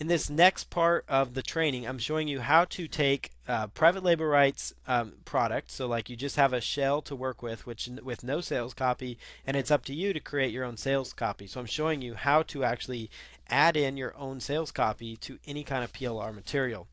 In this next part of the training, I'm showing you how to take private label rights product. So like you just have a shell to work with with no sales copy, and it's up to you to create your own sales copy. So I'm showing you how to actually add in your own sales copy to any kind of PLR material.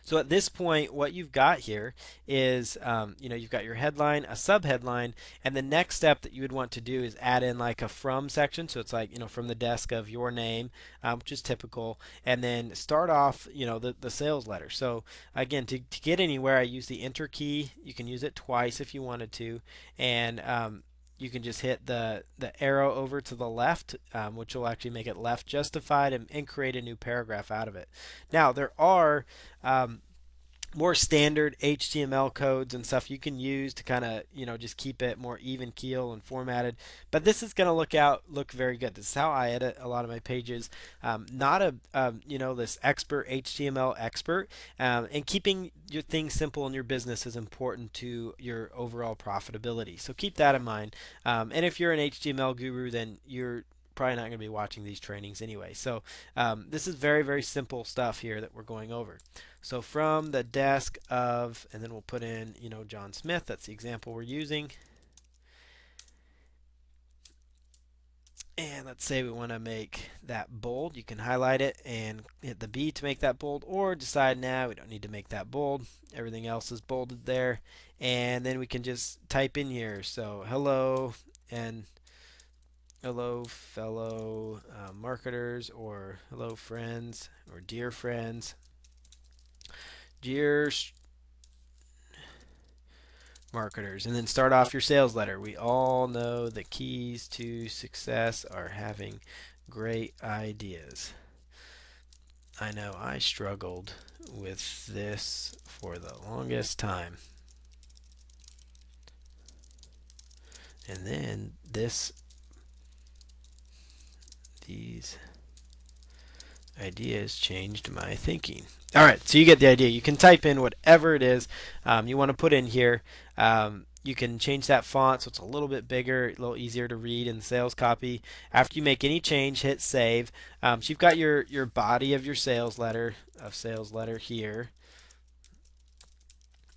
So at this point, what you've got here is, you've got your headline, a subheadline, and the next step that you would want to do is add in like a from section. So it's like, from the desk of your name, which is typical, and then start off, the sales letter. So again, to get anywhere, I use the enter key. You can use it twice if you wanted to, and you can just hit the arrow over to the left, which will actually make it left justified and create a new paragraph out of it. Now, there are um, more standard HTML codes and stuff you can use to kind of just keep it more even keel and formatted. But this is going to look very good. This is how I edit a lot of my pages. Not a this expert HTML expert, and keeping your things simple in your business is important to your overall profitability. So keep that in mind. And if you're an HTML guru, then you're probably not going to be watching these trainings anyway. So this is very, very simple stuff here that we're going over. So from the desk of, and then we'll put in, John Smith. That's the example we're using. And let's say we want to make that bold. You can highlight it and hit the B to make that bold, or decide now we don't need to make that bold. Everything else is bolded there. And then we can just type in here. So hello and hello fellow marketers, or hello friends, or dear friends, dear marketers, and then start off your sales letter. We all know the keys to success are having great ideas. I know I struggled with this for the longest time. And then these ideas changed my thinking. All right, so you get the idea. You can type in whatever it is you want to put in here. You can change that font so it's a little bit bigger, a little easier to read in the sales copy. After you make any change, hit save. So you've got your body of your sales letter here.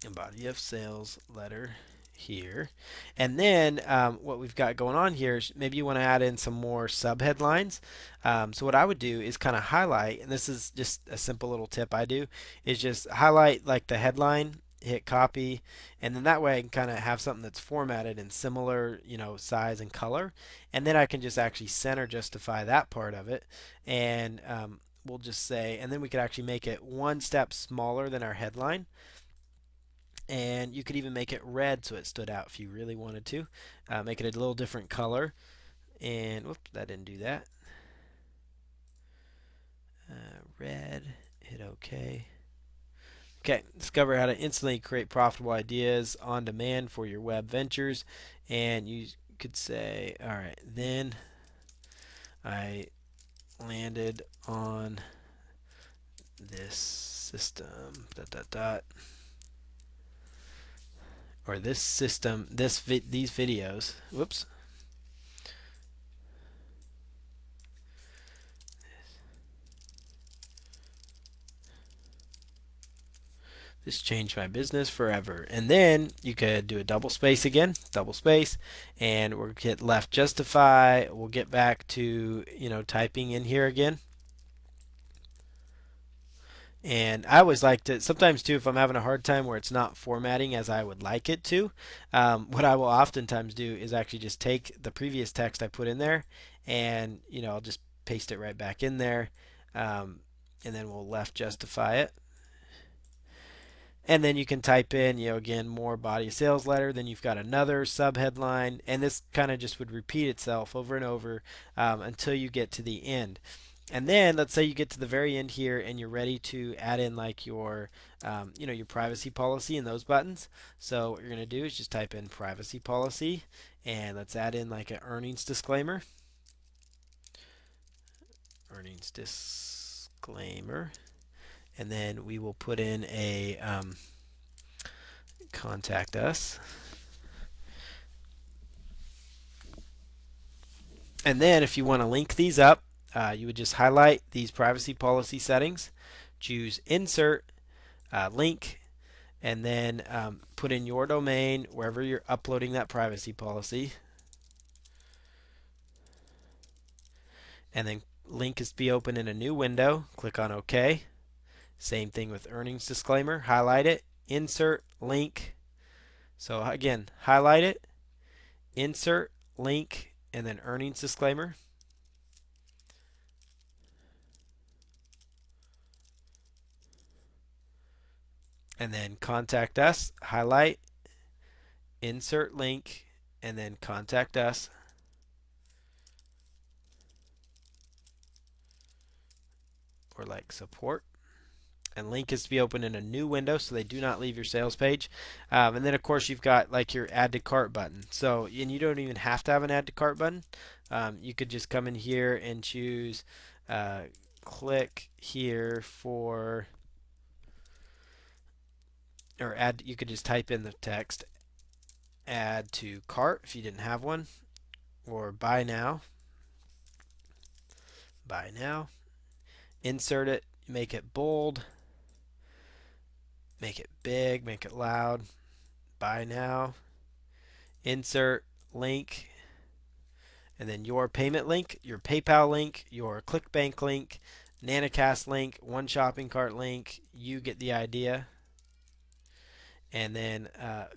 A body of sales letter here. And then what we've got going on here is maybe you want to add in some more subheadlines. So what I would do is kind of highlight, and this is just a simple little tip I do, is just highlight like the headline, hit copy, and then that way I can kind of have something that's formatted in similar, size and color, and then I can just actually center justify that part of it, and we'll just say, and then we could actually make it one step smaller than our headline, and you could even make it red so it stood out if you really wanted to. Make it a little different color, and whoops, that didn't do that. Red, hit OK. Okay, discover how to instantly create profitable ideas on demand for your web ventures. And you could say, all right, then I landed on this system, dot, dot, dot, or this system, these videos. Whoops. This changed my business forever. And then you could do a double space again, double space, and we'll hit left justify. We'll get back to, typing in here again. And I always like to, sometimes too, if I'm having a hard time where it's not formatting as I would like it to, what I will oftentimes do is actually just take the previous text I put in there, and I'll just paste it right back in there, and then we'll left justify it. And then you can type in, again, more body of sales letter. Then you've got another subheadline, and this kind of just would repeat itself over and over until you get to the end. And then let's say you get to the very end here and you're ready to add in like your your privacy policy and those buttons. So what you're going to do is just type in privacy policy, and let's add in like an earnings disclaimer. Earnings disclaimer. And then we will put in a contact us. And then if you want to link these up, you would just highlight these privacy policy settings, choose Insert, Link, and then put in your domain wherever you're uploading that privacy policy. And then link is to be open in a new window. Click on OK. Same thing with earnings disclaimer. Highlight it, insert, link. So again, highlight it, insert, link, and then earnings disclaimer. And then contact us, highlight, insert link, and then contact us. Or like support. And link is to be open in a new window so they do not leave your sales page. And then of course you've got like your add to cart button. So, and you don't even have to have an add to cart button. You could just come in here and choose click here for, or add, you could just type in the text add to cart if you didn't have one, or buy now, insert it, make it bold, make it big, make it loud, buy now, insert link, and then your payment link, your PayPal link, your ClickBank link, Nanocast link, one shopping cart link. You get the idea. And then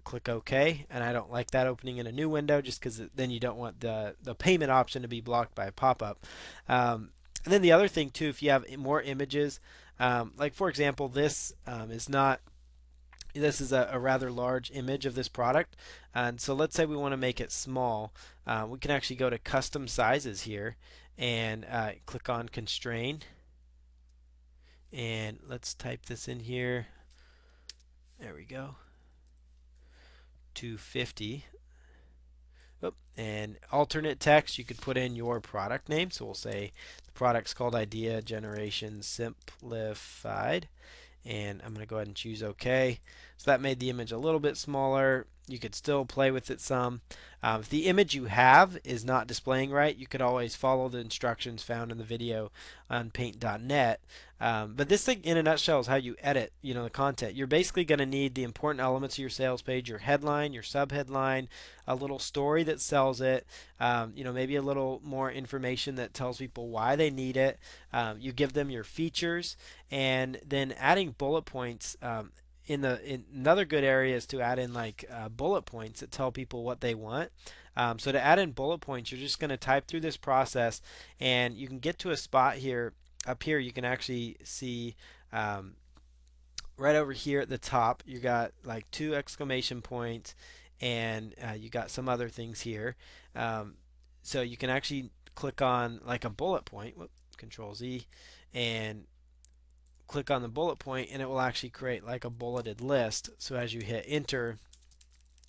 click OK. And I don't like that opening in a new window just because then you don't want the payment option to be blocked by a pop-up. And then the other thing too, if you have more images, like for example, this is not. This is a rather large image of this product, and so let's say we want to make it small. We can actually go to custom sizes here and click on constrain, and let's type this in here. There we go, 250. Oop. And alternate text, you could put in your product name. So we'll say the product's called Idea Generation Simplified. And I'm going to go ahead and choose OK. So that made the image a little bit smaller. You could still play with it some. If the image you have is not displaying right, you could always follow the instructions found in the video on paint.net. But this thing, in a nutshell, is how you edit, the content. You're basically going to need the important elements of your sales page: your headline, your subheadline, a little story that sells it, maybe a little more information that tells people why they need it. You give them your features, and then adding bullet points. In another good area is to add in like bullet points that tell people what they want. So to add in bullet points, you're just going to type through this process, and you can get to a spot here. Up here, you can actually see right over here at the top, you got like 2 exclamation points, and you got some other things here. So you can actually click on like a bullet point. Whoop, Control Z, and click on the bullet point, and it will actually create like a bulleted list. So as you hit enter,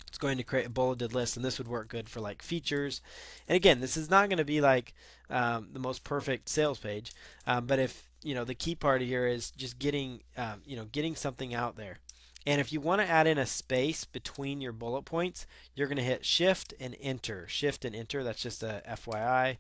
it's going to create a bulleted list, and this would work good for like features. And again, this is not going to be like the most perfect sales page, but if the key part here is just getting getting something out there. And if you want to add in a space between your bullet points, you're going to hit Shift and Enter. Shift and Enter, that's just a FYI.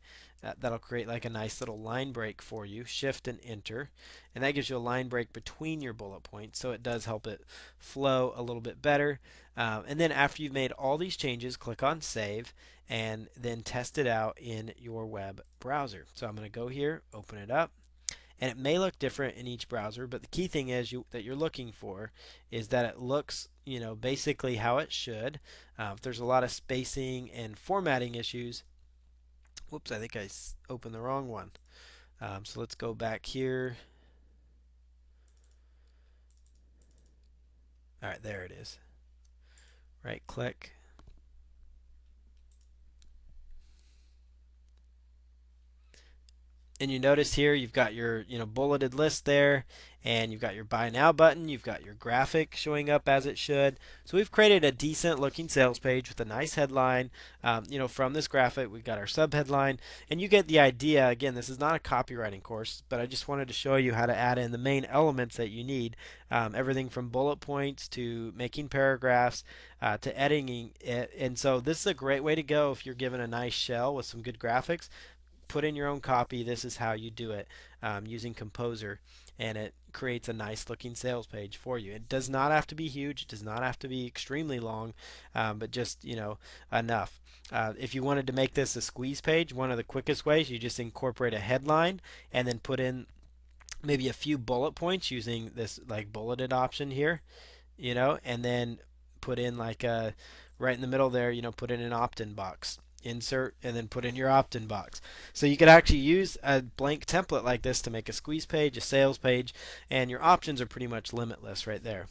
That'll create like a nice little line break for you. Shift and Enter. And that gives you a line break between your bullet points, so it does help it flow a little bit better. And then after you've made all these changes, click on Save, and then test it out in your web browser. So I'm going to go here, open it up. And it may look different in each browser, but the key thing is that you're looking for is that it looks, basically how it should. If there's a lot of spacing and formatting issues, whoops, I think I opened the wrong one. So let's go back here. All right, there it is. Right click. And you notice here you've got your bulleted list there, and you've got your buy now button, you've got your graphic showing up as it should. So we've created a decent looking sales page with a nice headline. From this graphic we've got our subheadline, and you get the idea. Again, this is not a copywriting course, but I just wanted to show you how to add in the main elements that you need. Everything from bullet points to making paragraphs to editing it. And so this is a great way to go if you're given a nice shell with some good graphics. put in your own copy, this is how you do it using Composer, and it creates a nice looking sales page for you. It does not have to be huge. It does not have to be extremely long, but just enough. If you wanted to make this a squeeze page, one of the quickest ways, you just incorporate a headline and then put in maybe a few bullet points using this like bulleted option here, and then put in like a right in the middle there, put in an opt-in box. Insert and then put in your opt-in box. So you could actually use a blank template like this to make a squeeze page, a sales page, and your options are pretty much limitless right there.